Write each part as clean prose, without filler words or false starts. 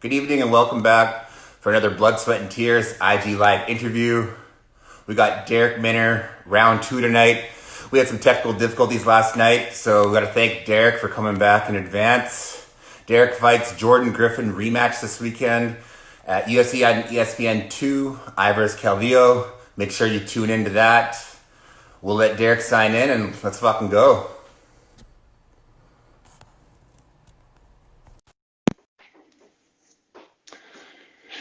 Good evening and welcome back for another Blood, Sweat, and Tears IG Live interview. We got Darrick Minner, round two tonight. We had some technical difficulties last night, so we got to thank Darrick for coming back in advance. Darrick fights Jordan Griffin rematch this weekend at UFC on ESPN2, I versus Calvillo. Make sure you tune into that. We'll let Darrick sign in and let's fucking go.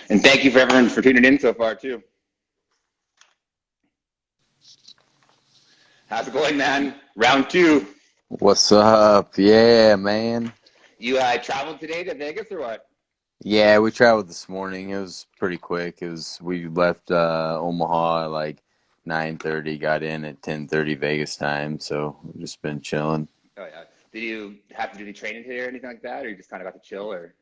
And thank you for everyone for tuning in so far too. How's it going, man? Round two. What's up? Yeah, man. You traveled today to Vegas or what? Yeah, we traveled this morning. It was pretty quick. We left Omaha at like 9:30, got in at 10:30 Vegas time, so we've just been chilling. Oh yeah. Did you have to do any training today or anything like that, or you just kind of got to chill? Or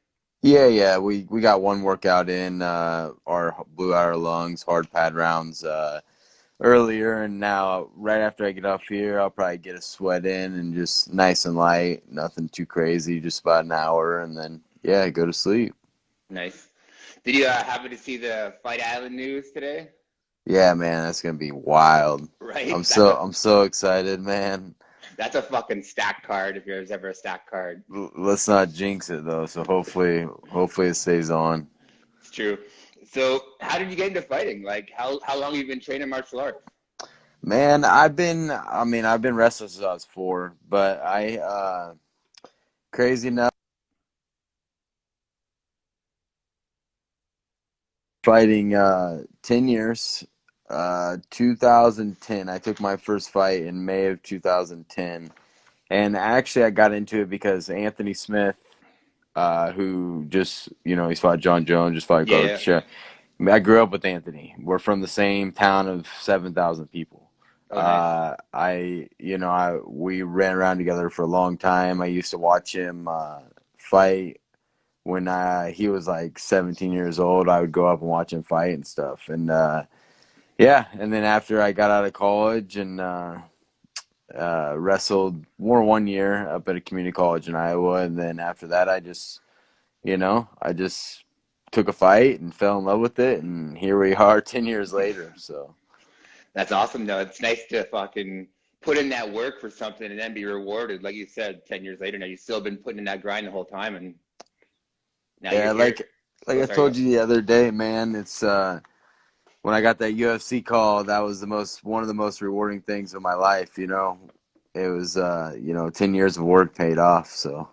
Yeah, we got one workout in, our blew out our lungs, hard pad rounds earlier, and now right after I get off here, I'll probably get a sweat in and just nice and light, nothing too crazy, just about an hour, and then yeah, go to sleep. nice. Did you happen to see the Fight Island news today? Yeah, man, that's gonna be wild. Right. I'm so excited, man. That's a fucking stack card if there's ever a stack card. Let's not jinx it though. So hopefully it stays on. It's true. So how did you get into fighting? Like how long have you been training martial arts? Man, I've been wrestling since I was 4, but crazy enough, fighting 10 years. 2010, I took my first fight in May of 2010, and actually I got into it because Anthony Smith, who just, he's fought John Jones, just fought Yeah. Garcia. I grew up with Anthony. We're from the same town of 7,000 people. Oh, nice. We ran around together for a long time. I used to watch him fight when he was like 17 years old. I would go up and watch him fight and stuff. And yeah, and then after I got out of college and wrestled more 1 year up at a community college in Iowa, and then after that, I just took a fight and fell in love with it, and here we are 10 years later. So, That's awesome though. It's nice to fucking put in that work for something and then be rewarded. Like you said, 10 years later now you've still been putting in that grind the whole time and now you're yeah, here. like Oh, I sorry, go. told you the other day, man, it's when I got that UFC call, that was one of the most rewarding things of my life, you know. It was 10 years of work paid off, so.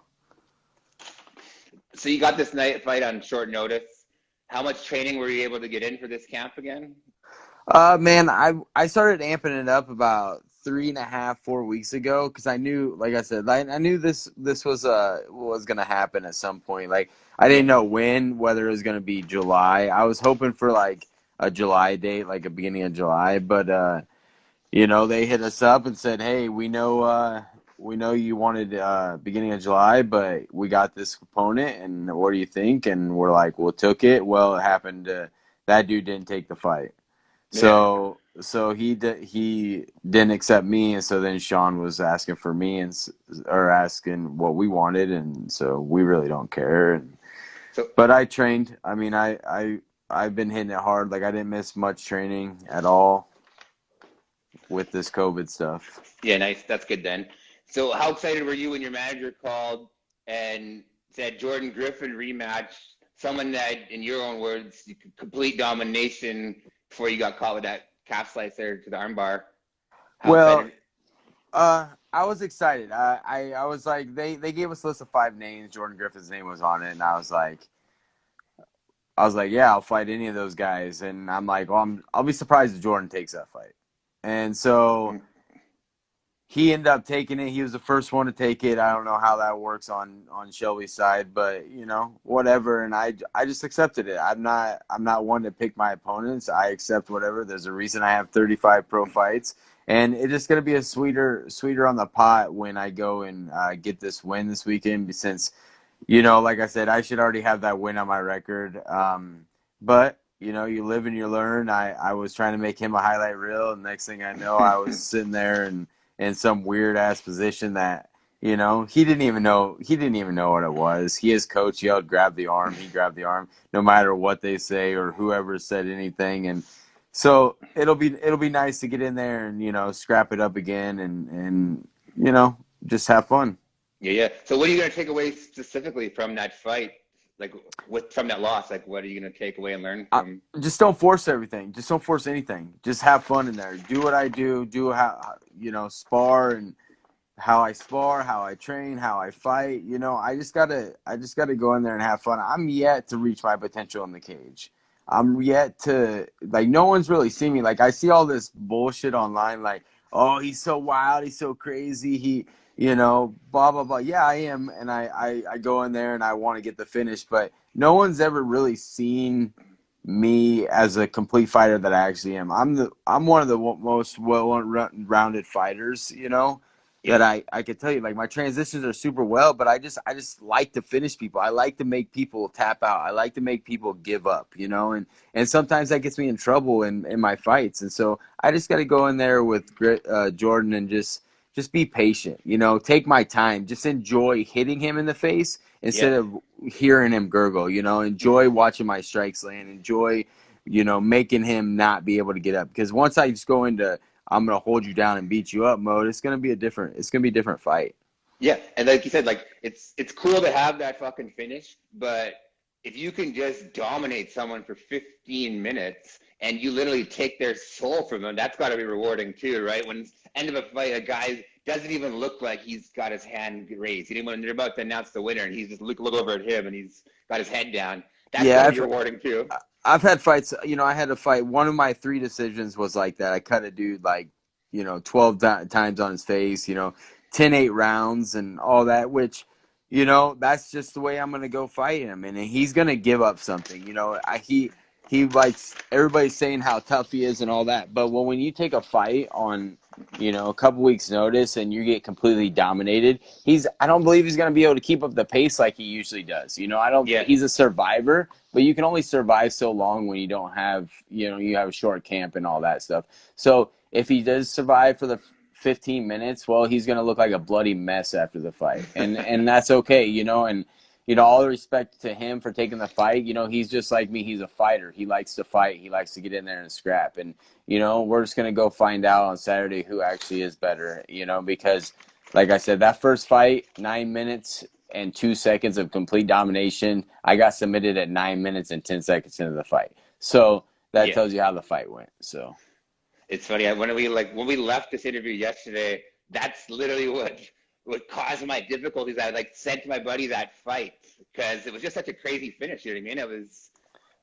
So you got this night fight on short notice. How much training were you able to get in for this camp again? Man, I started amping it up about 3.5, 4 weeks ago because I knew, like I said, I knew this was gonna happen at some point. Like I Yeah. didn't know when, whether it was gonna be July. I was hoping for like a July date, like a beginning of July, but they hit us up and said, "Hey, we know you wanted beginning of July, but we got this opponent, and what do you think?" And we're like, "Well, took it." Well, it happened that dude didn't take the fight. Yeah. So he didn't accept me, and so then Sean was asking for me or asking what we wanted, and so we really don't care. So But I trained. I mean, I've been hitting it hard. Like I didn't miss much training at all with this COVID stuff. yeah, nice. That's good then. So how excited were you when your manager called and said Jordan Griffin rematch, someone that, in your own words, you could complete domination before you got caught with that calf slicer to the armbar? How Well, excited? I was excited. I was like, they gave us a list of 5 names. Jordan Griffin's name was on it, and I was like, yeah, I'll fight any of those guys. And I'm like, well, I'll be surprised if Jordan takes that fight. And so Mm. he ended up taking it. He was the first one to take it. I don't know how that works on Shelby's side, but whatever. And I just accepted it. I'm not one to pick my opponents. I accept whatever. There's a reason I have 35 pro fights, and it's just gonna be a sweeter on the pot when I go and get this win this weekend. Since like I said, I should already have that win on my record. But you live and you learn. I was trying to make him a highlight reel, and next thing I know, I was sitting there and in some weird ass position that You know, he didn't even know. He didn't even know what it was. His coach yelled, "Grab the arm." He grabbed the arm, no matter what they say or whoever said anything. And so it'll be nice to get in there and scrap it up again and just have fun. Yeah, yeah. So what are you going to take away specifically from that fight? Like from that loss, like what are you going to take away and learn from? Just don't force everything. Just don't force anything. Just have fun in there. Do what I do. Do how spar and how I spar, how I train, how I fight. I just gotta go in there and have fun. I'm yet to reach my potential in the cage. I'm yet to no one's really seen me. Like I see all this bullshit online, like, oh, he's so wild, he's so crazy, blah blah blah. Yeah, I am, and I go in there and I want to get the finish, but no one's ever really seen me as a complete fighter that I actually am. I'm one of the most well-rounded fighters, that Yeah. I could tell you. Like my transitions are super well, but I just like to finish people. I like to make people tap out. I like to make people give up, and sometimes that gets me in trouble in my fights. And so I just got to go in there with Jordan and just be patient, take my time, just enjoy hitting him in the face instead Yeah. of hearing him gurgle, enjoy watching my strikes land, enjoy, making him not be able to get up. Because once I just go into I'm gonna hold you down and beat you up mode, it's gonna be a different fight. Yeah, and like you said, like it's cool to have that fucking finish, but if you can just dominate someone for 15 minutes and you literally take their soul from them, that's got to be rewarding too, right? When it's end of a fight, a guy doesn't even look like he's got his hand raised. He didn't when they're about to announce the winner, and he's just look over at him and he's got his head down. That's got Yeah, to be rewarding too. I've had fights. I had a fight. One of my 3 decisions was like that. I cut a dude 12 times on his face. 10-8 rounds and all that. Which, that's just the way I'm gonna go fight him, and he's gonna give up something. He likes everybody's saying how tough he is and all that. But when you take a fight on a couple weeks notice and you get completely dominated, I don't believe he's going to be able to keep up the pace like he usually does. Yeah, He's a survivor, but you can only survive so long when you don't have, you have a short camp and all that stuff. So if he does survive for the 15 minutes, well, he's going to look like a bloody mess after the fight. And that's okay, and all the respect to him for taking the fight. He's just like me. He's a fighter. He likes to fight. He likes to get in there and scrap. And, we're just going to go find out on Saturday who actually is better, because, like I said, that first fight, 9 minutes and 2 seconds of complete domination. I got submitted at 9 minutes and 10 seconds into the fight. So that yeah. tells you how the fight went. So It's funny when we left this interview yesterday. That's literally what caused my difficulties. I said to my buddy that fight because it was just such a crazy finish. You know what I mean? It was.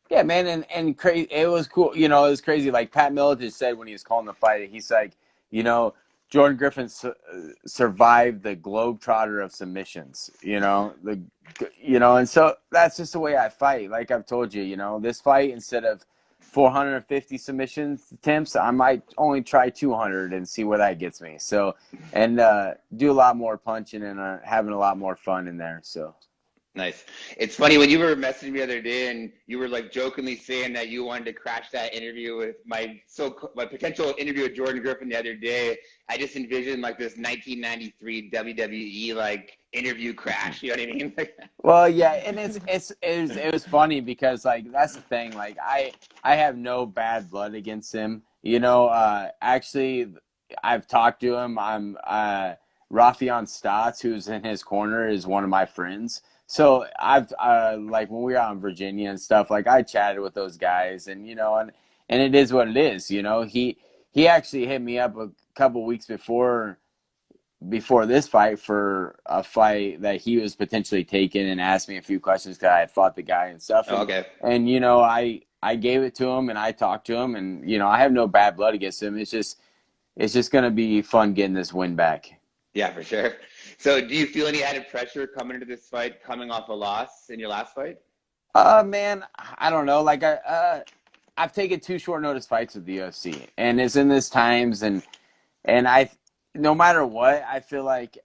yeah, man, and crazy. It was cool. It was crazy. Like Pat Miletich said when he was calling the fight, he's like, Jordan Griffin survived the globetrotter of submissions. And so that's just the way I fight. Like I've told you, this fight, instead of 450 submissions attempts, I might only try 200 and see where that gets me. So, and do a lot more punching and having a lot more fun in there. So. Nice. It's funny when you were messaging me the other day and you were jokingly saying that you wanted to crash that interview with my potential interview with Jordan Griffin the other day. I just envisioned this 1993 WWE interview crash. You know what I mean? Well, yeah, and it was funny because that's the thing. I have no bad blood against him. Actually, I've talked to him. I'm Rafion Stotts, who's in his corner, is one of my friends. So I've when we were out in Virginia and stuff, I chatted with those guys, and and it is what it is. He actually hit me up a couple weeks before this fight for a fight that he was potentially taking and asked me a few questions because I had fought the guy and stuff. And, Okay. And I gave it to him and I talked to him, and I have no bad blood against him. It's just gonna be fun getting this win back. Yeah, for sure. So do you feel any added pressure coming into this fight, coming off a loss in your last fight? Man, I don't know. I've taken 2 short notice fights with the UFC, and it's in this times, and no matter what, I feel like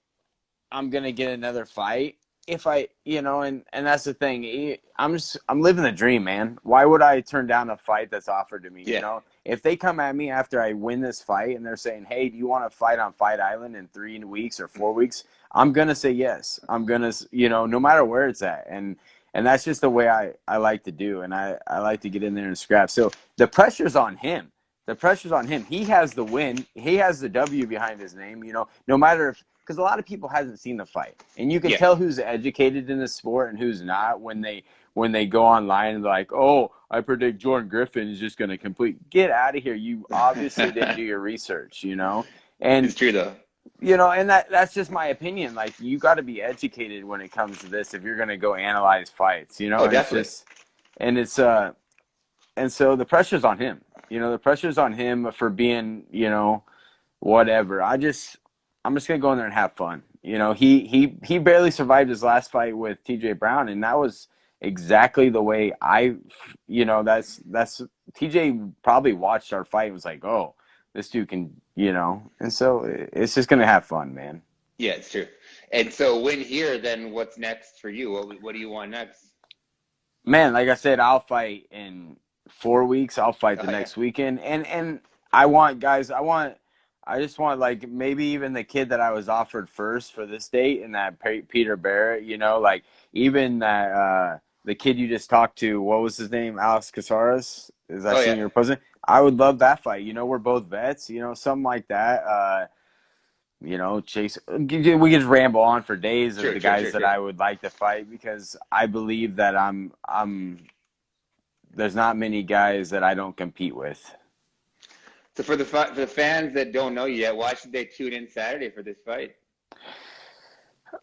I'm gonna get another fight. if I, and that's the thing. I'm living the dream, man. Why would I turn down a fight that's offered to me? Yeah. If they come at me after I win this fight and they're saying, "Hey, do you want to fight on Fight Island in 3 weeks or 4 weeks?" I'm gonna say yes. I'm gonna, no matter where it's at, and that's just the way I like to do, and I like to get in there and scrap. So the pressure's on him. The pressure's on him. He has the win. He has the W behind his name. No matter if, because a lot of people hasn't seen the fight, and you can Yeah. tell who's educated in the sport and who's not when they go online and they're like, "Oh, I predict Jordan Griffin is just going to complete." Get out of here! You obviously didn't do your research, It's and true though. and that's just my opinion. Like, you got to be educated when it comes to this if you're going to go analyze fights, Oh, and definitely. and so the pressure's on him. The pressure's on him for being, whatever. I'm just gonna go in there and have fun. He barely survived his last fight with TJ Brown, and that was exactly the way that's TJ probably watched our fight and was like, "Oh, this dude can," and so it's just gonna have fun, man. Yeah, it's true. And so win here, then what's next for you? What do you want next? Man, like I said, I'll fight in 4 weeks. I'll fight the Oh yeah. next weekend, and I want guys. I just want, like, maybe even the kid that I was offered first for this date, and that Peter Barrett. Like, even that the kid you just talked to. What was his name? Alex Casares. Is that Oh yeah. senior president? I would love that fight. We're both vets. Something like that. Chase. We could just ramble on for days of True, the true, guys true, that true. I would like to fight, because I believe that I'm. There's not many guys that I don't compete with. So for the fans that don't know you yet, why should they tune in Saturday for this fight?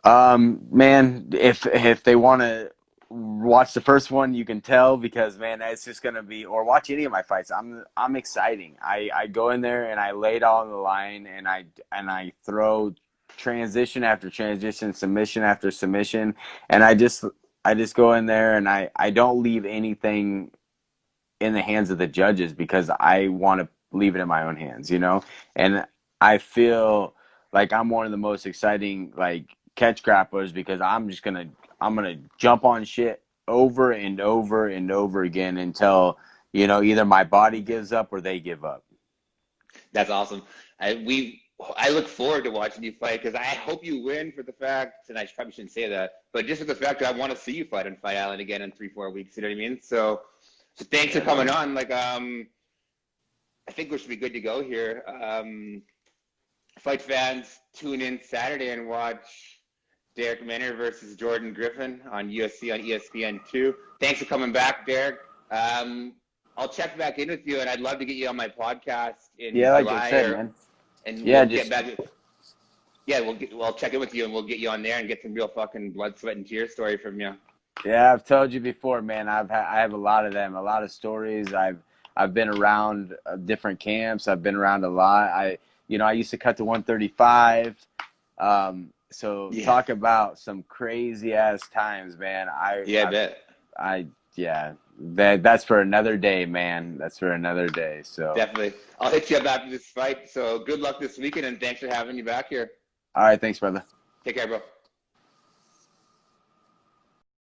Man, if they want to watch the first one, you can tell, because, man, it's just gonna be, or watch any of my fights. I'm exciting. I go in there and I lay it all on the line, and I throw transition after transition, submission after submission, and I just go in there, and I don't leave anything in the hands of the judges, because I want to leave it in my own hands, and I feel like I'm one of the most exciting, like, catch grapplers, because I'm gonna jump on shit over and over and over again until either my body gives up or they give up. That's awesome. I look forward to watching you fight because I hope you win for the fact, and I probably shouldn't say that, but just for the fact that I want to see you fight on Fight Island again in 3-4 weeks. You know what I mean? So thanks for Yeah, coming man. on. Like, I think we should be good to go here. Fight fans, tune in Saturday and watch Darrick Minner versus Jordan Griffin on UFC on ESPN2. Thanks for coming back, Darrick. I'll check back in with you, and I'd love to get you on my podcast in Yeah, like I July, said, man. and Yeah, we'll get just back. Yeah, we'll check in with you, and we'll get you on there and get some real fucking blood, sweat, and tears story from you. Yeah, I've told you before, man. I have a lot of them, a lot of stories. I've been around different camps. I've been around a lot. I used to cut to 135. So Yeah, talk about some crazy ass times, man. yeah, I bet. I yeah. That's for another day, man. That's for another day. So, Definitely. I'll hit you up after this fight. So good luck this weekend, and thanks for having me back here. all right, thanks, brother. Take care, bro.